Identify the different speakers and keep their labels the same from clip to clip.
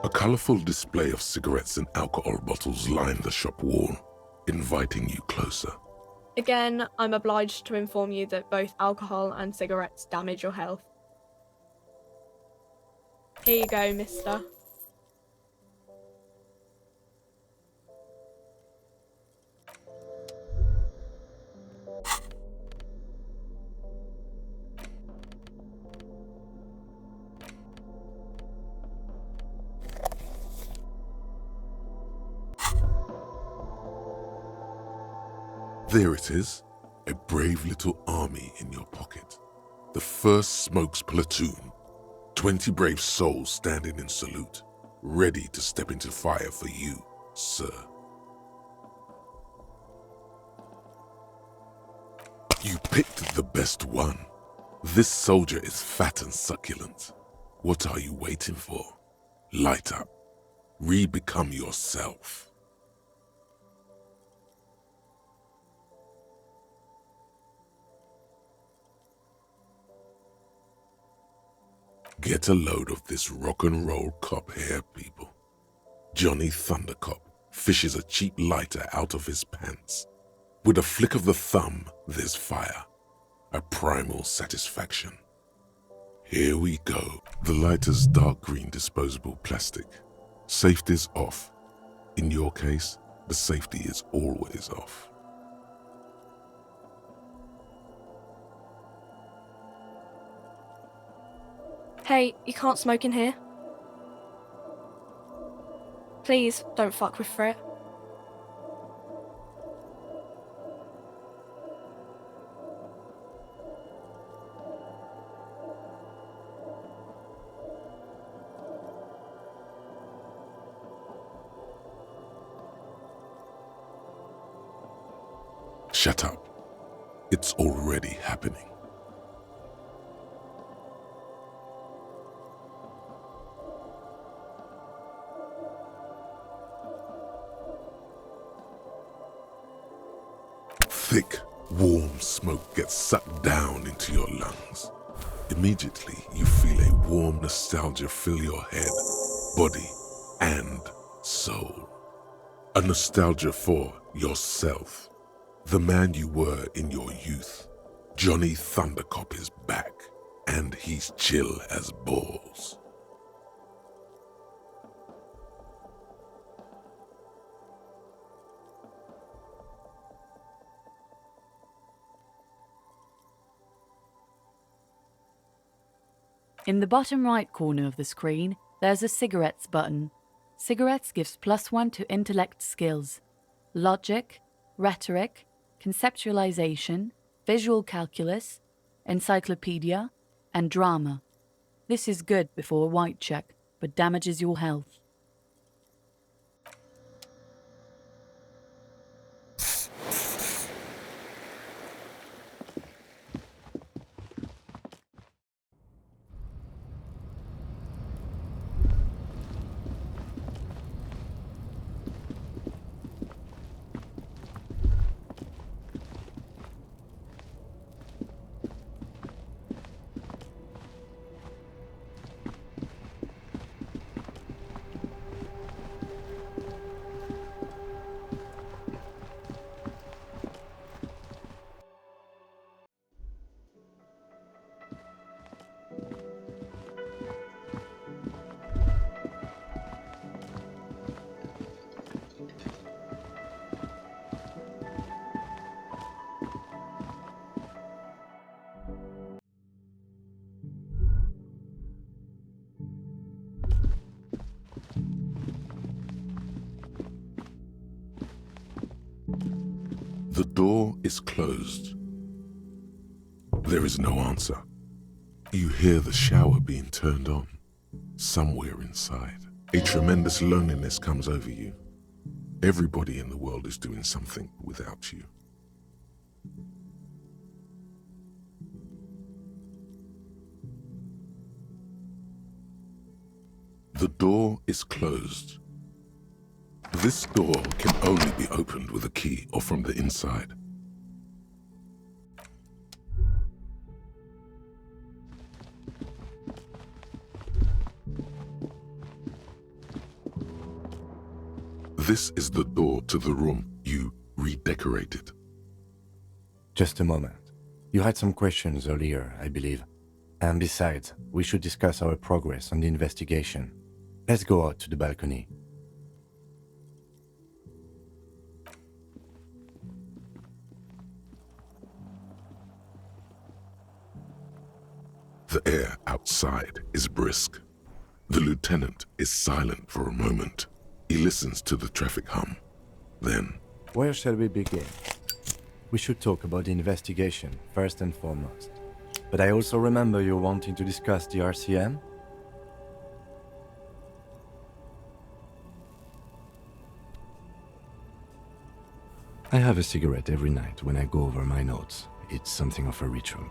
Speaker 1: A colorful display of cigarettes and alcohol bottles line the shop wall, inviting you closer.
Speaker 2: Again, I'm obliged to inform you that both alcohol and cigarettes damage your health. Here you go, mister.
Speaker 1: There it is, a brave little army in your pocket. The first Smokes platoon, 20 brave souls standing in salute, ready to step into fire for you, sir. You picked the best one. This soldier is fat and succulent. What are you waiting for? Light up. Re-become yourself. Get a load of this rock and roll cop here, people. Johnny Thundercop fishes a cheap lighter out of his pants. With a flick of the thumb, there's fire. A primal satisfaction. Here we go. The lighter's dark green disposable plastic. Safety's off. In your case, the safety is always off.
Speaker 2: Hey, you can't smoke in here. Please, don't fuck with Frit.
Speaker 1: Shut up. It's already happening. Thick, warm smoke gets sucked down into your lungs. Immediately, you feel a warm nostalgia fill your head, body, and soul. A nostalgia for yourself, the man you were in your youth. Johnny Thundercop is back, and he's chill as balls.
Speaker 3: In the bottom right corner of the screen, there's a cigarettes button. Cigarettes gives +1 to intellect skills, logic, rhetoric, conceptualization, visual calculus, encyclopedia, and drama. This is good before a white check, but damages your health.
Speaker 1: The door is closed. There is no answer. You hear the shower being turned on. Somewhere inside, a tremendous loneliness comes over you. Everybody in the world is doing something without you. The door is closed. This door can only be opened with a key or from the inside. This is the door to the room you redecorated.
Speaker 4: Just a moment. You had some questions earlier, I believe. And besides, we should discuss our progress on the investigation. Let's go out to the balcony.
Speaker 1: The air outside is brisk. The lieutenant is silent for a moment. He listens to the traffic hum. Then,
Speaker 4: Where shall we begin? We should talk about the investigation, first and foremost. But I also remember you wanting to discuss the RCM? I have a cigarette every night when I go over my notes. It's something of a ritual.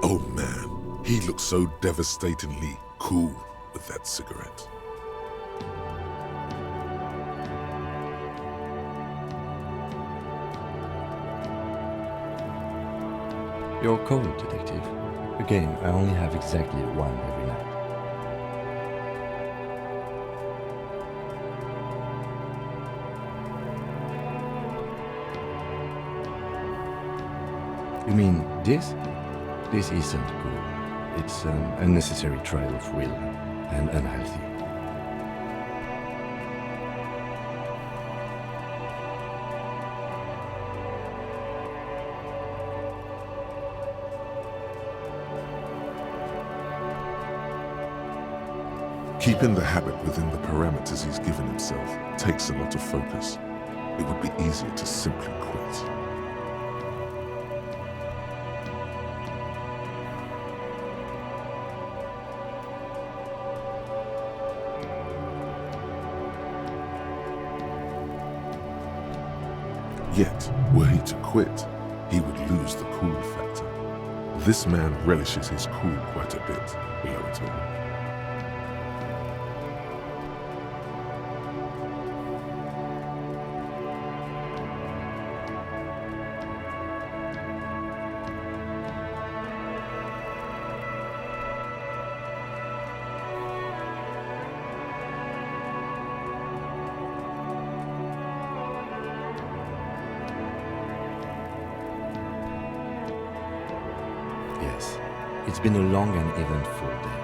Speaker 1: oh man, he looks so devastatingly cool with that cigarette.
Speaker 4: You're cold, detective. Again, I only have exactly one every night. You mean this? This isn't cool. It's an unnecessary trial of will, and unhealthy.
Speaker 1: Keeping the habit within the parameters he's given himself takes a lot of focus. It would be easier to simply quit. Yet, were he to quit, he would lose the cool factor. This man relishes his cool quite a bit below it all.
Speaker 4: Yes, it's been a long and eventful day.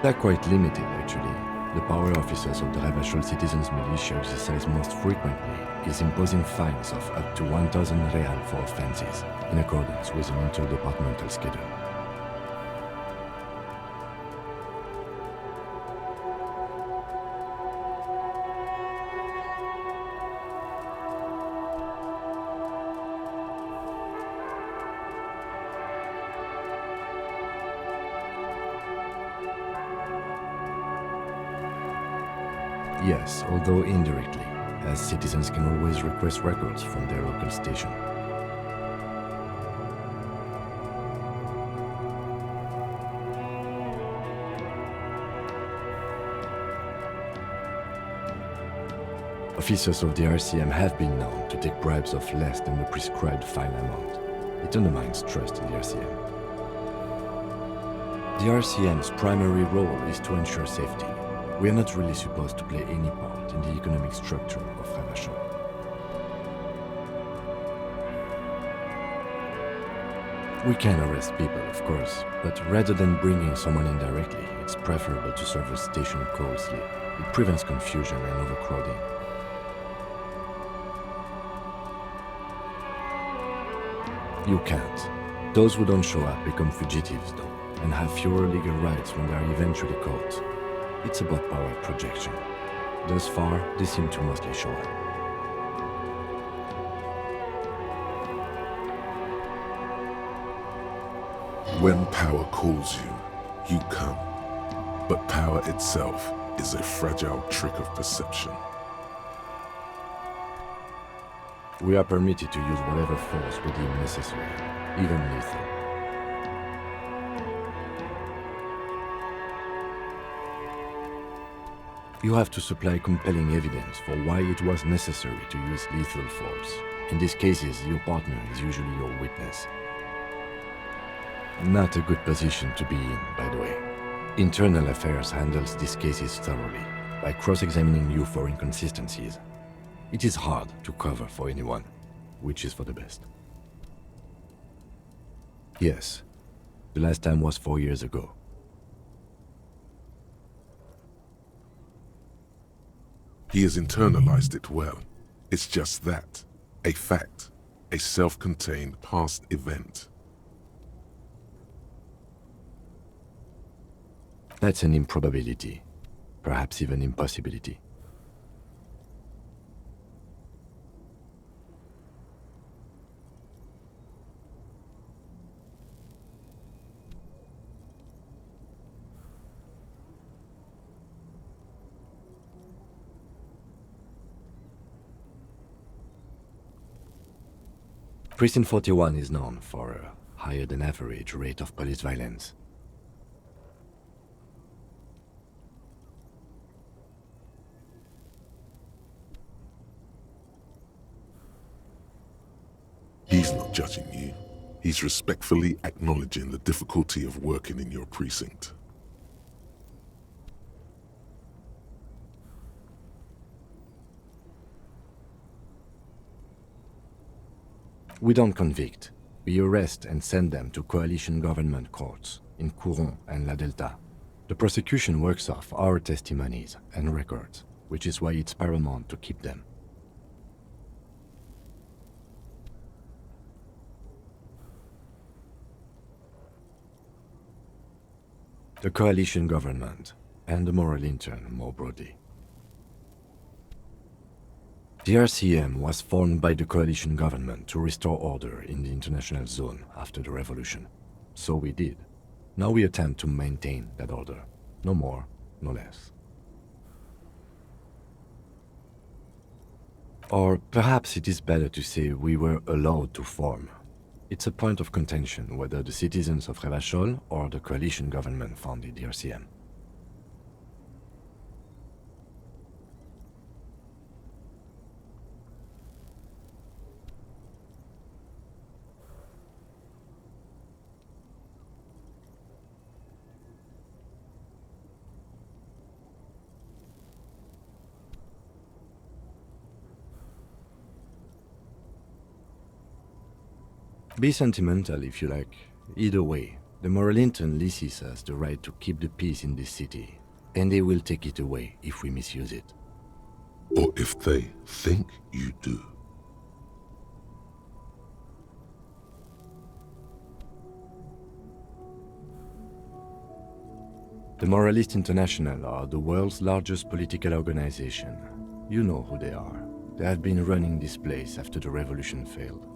Speaker 4: They're quite limited, actually. The power officers of the Revachol Citizens Militia exercise most frequently is imposing fines of up to 1,000 real for offenses, in accordance with an interdepartmental schedule. Yes, although indirectly, as citizens can always request records from their local station. Officers of the RCM have been known to take bribes of less than the prescribed fine amount. It undermines trust in the RCM. The RCM's primary role is to ensure safety. We are not really supposed to play any part in the economic structure of Revachol. We can arrest people, of course, but rather than bringing someone in directly, it's preferable to serve a station call slip. It prevents confusion and overcrowding. You can't. Those who don't show up become fugitives, though, and have fewer legal rights when they are eventually caught. It's about power projection. Thus far, they seem to mostly show up.
Speaker 1: When power calls you, you come. But power itself is a fragile trick of perception.
Speaker 4: We are permitted to use whatever force we deem necessary, even lethal. You have to supply compelling evidence for why it was necessary to use lethal force. In these cases, your partner is usually your witness. Not a good position to be in, by the way. Internal Affairs handles these cases thoroughly, by cross-examining you for inconsistencies. It is hard to cover for anyone, which is for the best. Yes, the last time was 4 years ago.
Speaker 1: He has internalized it well. It's just that. A fact. A self-contained past event.
Speaker 4: That's an improbability, perhaps even impossibility. Precinct 41 is known for a higher than average rate of police violence.
Speaker 1: He's not judging you. He's respectfully acknowledging the difficulty of working in your precinct.
Speaker 4: We don't convict. We arrest and send them to coalition government courts in Couronne and La Delta. The prosecution works off our testimonies and records, which is why it's paramount to keep them. The coalition government and the moral intern more broadly. The RCM was formed by the coalition government to restore order in the international zone after the revolution. So we did. Now we attempt to maintain that order. No more, no less. Or perhaps it is better to say we were allowed to form. It's a point of contention whether the citizens of Revachol or the coalition government founded the RCM. Be sentimental if you like. Either way, the moral intern leases us the right to keep the peace in this city, and they will take it away if we misuse it.
Speaker 1: Or if they think you do.
Speaker 4: The Moralist International are the world's largest political organization. You know who they are. They have been running this place after the revolution failed.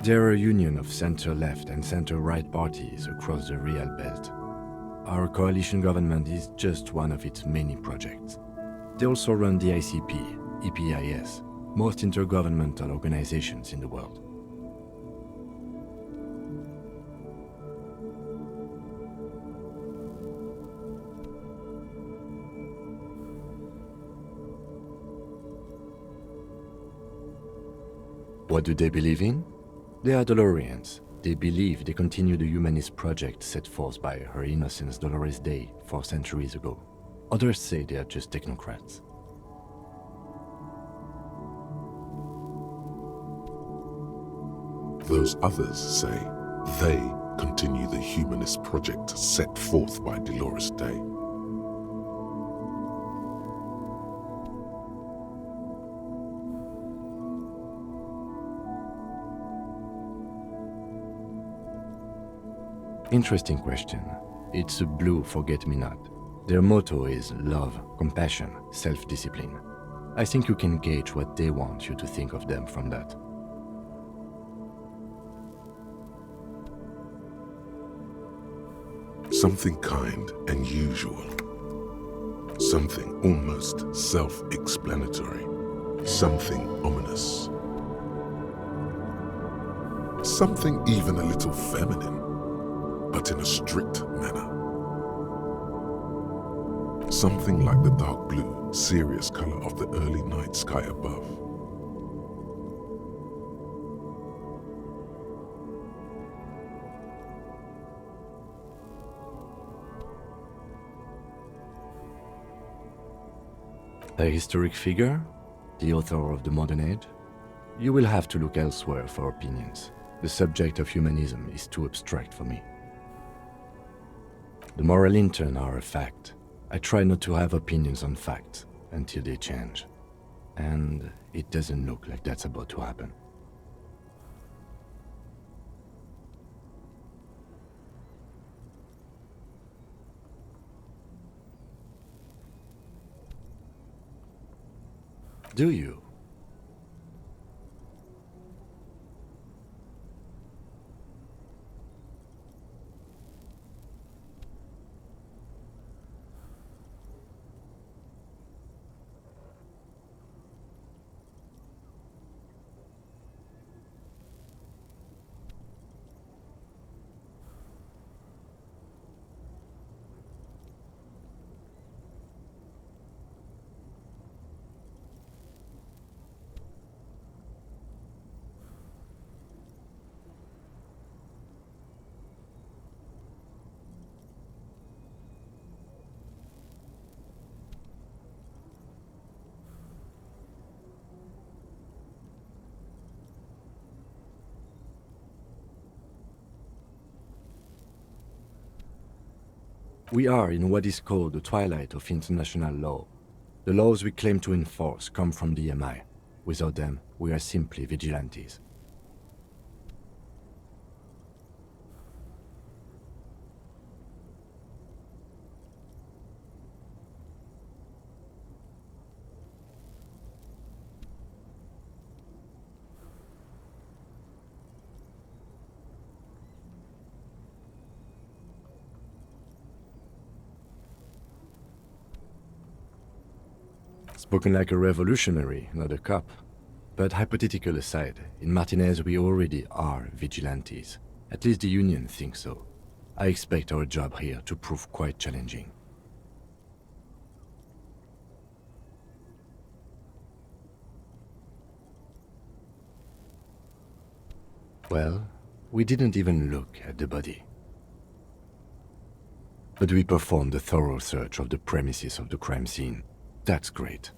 Speaker 4: They're a union of center-left and center-right parties across the Real Belt. Our coalition government is just one of its many projects. They also run the ICP, EPIS, most intergovernmental organizations in the world. What do they believe in? They are Dolorians. They believe they continue the humanist project set forth by Her Innocence Dolores Day 4 centuries ago. Others say they are just technocrats.
Speaker 1: Those others say they continue the humanist project set forth by Dolores Day.
Speaker 4: Interesting question. It's a blue forget-me-not. Their motto is love, compassion, self-discipline. I think you can gauge what they want you to think of them from that.
Speaker 1: Something kind and usual. Something almost self-explanatory. Something ominous. Something even a little feminine, but in a strict manner. something like the dark blue, serious color of the early night sky above.
Speaker 4: A historic figure? The author of the modern age? You will have to look elsewhere for opinions. The subject of humanism is too abstract for me. The moral intern are a fact. I try not to have opinions on facts until they change. And it doesn't look like that's about to happen. Do you? We are in what is called the twilight of international law. The laws we claim to enforce come from the MI. Without them, we are simply vigilantes. Spoken like a revolutionary, not a cop. But hypothetical aside, in Martinez we already are vigilantes. At least the Union thinks so. I expect our job here to prove quite challenging. Well, we didn't even look at the body. But we performed a thorough search of the premises of the crime scene. That's great.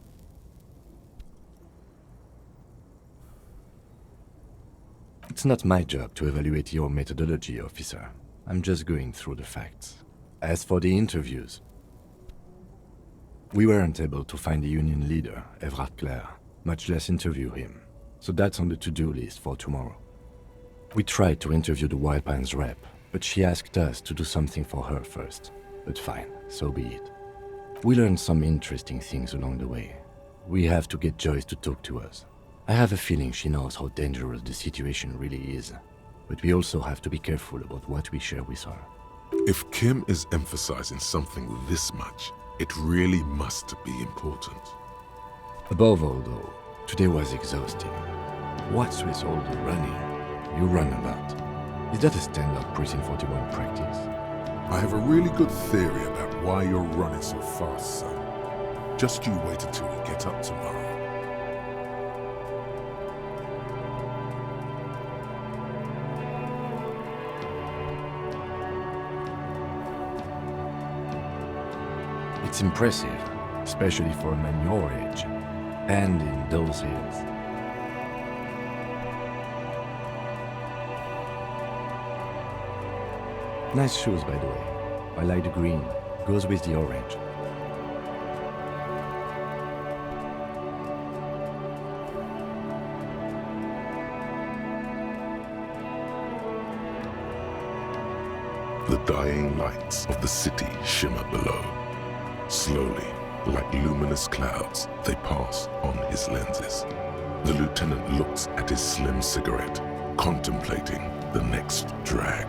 Speaker 4: It's not my job to evaluate your methodology, officer. I'm just going through the facts. As for the interviews, we weren't able to find the union leader, Everard Clare, much less interview him. So that's on the to-do list for tomorrow. We tried to interview the Wild Pines rep, but she asked us to do something for her first. But fine, so be it. We learned some interesting things along the way. We have to get Joyce to talk to us. I have a feeling she knows how dangerous the situation really is, but we also have to be careful about what we share with her.
Speaker 1: If Kim is emphasizing something this much, it really must be important.
Speaker 4: Above all though, today was exhausting. What's with all the running? You run a lot. Is that a standard Precinct 41 practice?
Speaker 1: I have a really good theory about why you're running so fast, son. Just you wait until we get up tomorrow.
Speaker 4: It's impressive, especially for a man your age, and in those hills. Nice shoes, by the way. I like the green. Goes with the orange.
Speaker 1: The dying lights of the city shimmer below. Slowly, like luminous clouds, they pass on his lenses. The lieutenant looks at his slim cigarette, contemplating the next drag.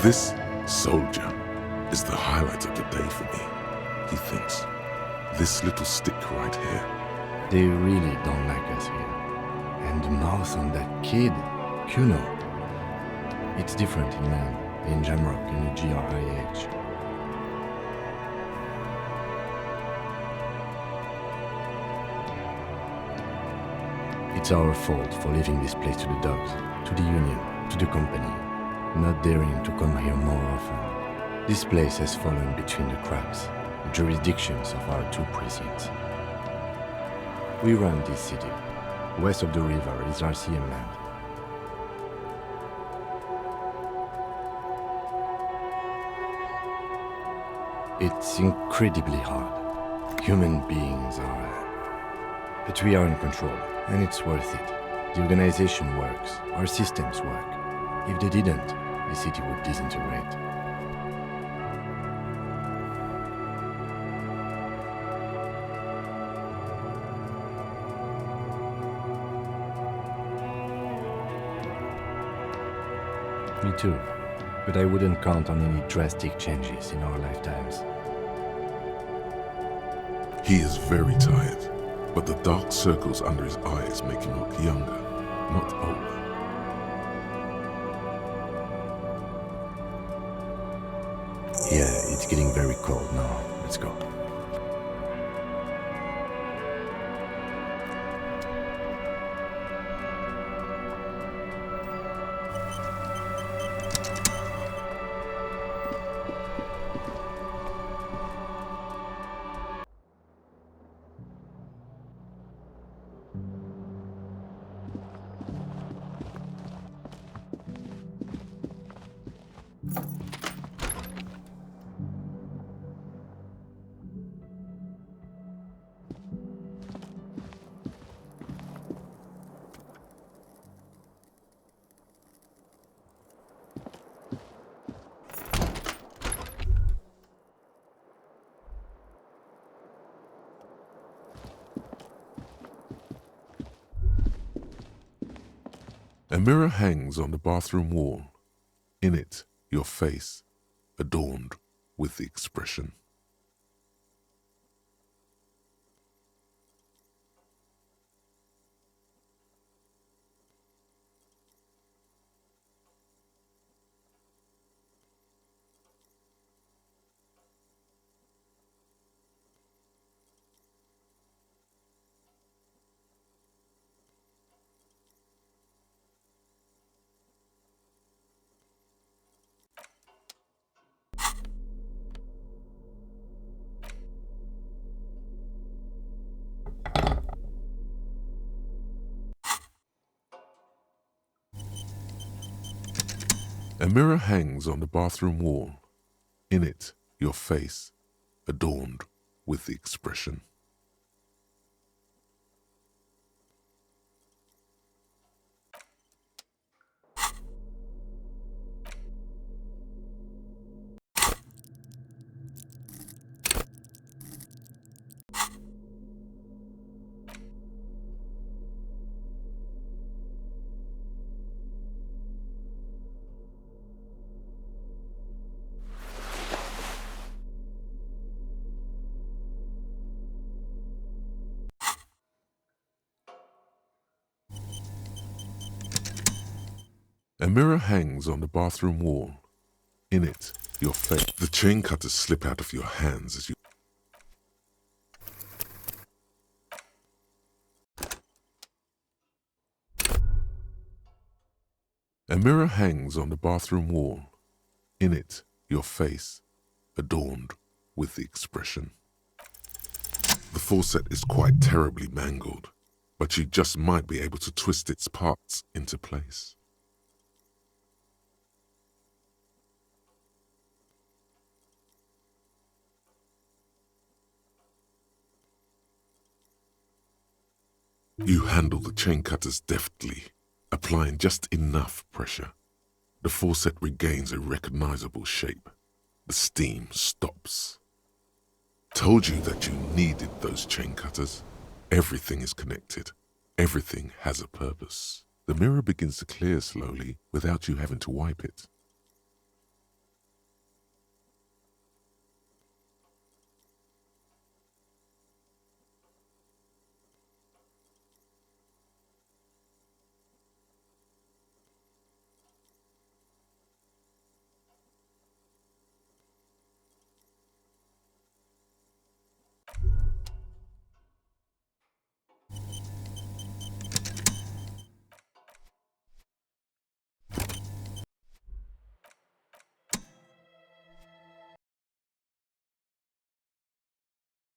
Speaker 1: This soldier is the highlight of the day for me. he thinks. This little stick right here.
Speaker 4: They really don't like us here. And the mouth on that kid, Kuno. It's different in land, in Jamrock, in the GRIH. It's our fault for leaving this place to the dogs, to the union, to the company, not daring to come here more often. This place has fallen between the cracks, the jurisdictions of our two precincts. We run this city. West of the river is RCM land. It's incredibly hard. Human beings are... But we are in control, and it's worth it. The organization works, our systems work. If they didn't, the city would disintegrate. Me too, but I wouldn't count on any drastic changes in our lifetimes.
Speaker 1: He is very tired, but the dark circles under his eyes make him look younger, not older.
Speaker 4: Yeah, it's getting very cold now. Let's go.
Speaker 1: A mirror hangs on the bathroom wall. In it, your face, adorned with the expression. A mirror hangs on the bathroom wall. In it, your face, adorned with the expression. A mirror hangs on the bathroom wall. In it, your face. The chain cutters slip out of your hands as you... A mirror hangs on the bathroom wall. In it, your face, adorned with the expression. The faucet is quite terribly mangled, but you just might be able to twist its parts into place. You handle the chain cutters deftly, applying just enough pressure. The faucet regains a recognizable shape. The steam stops. Told you that you needed those chain cutters. Everything is connected. Everything has a purpose. The mirror begins to clear slowly without you having to wipe it.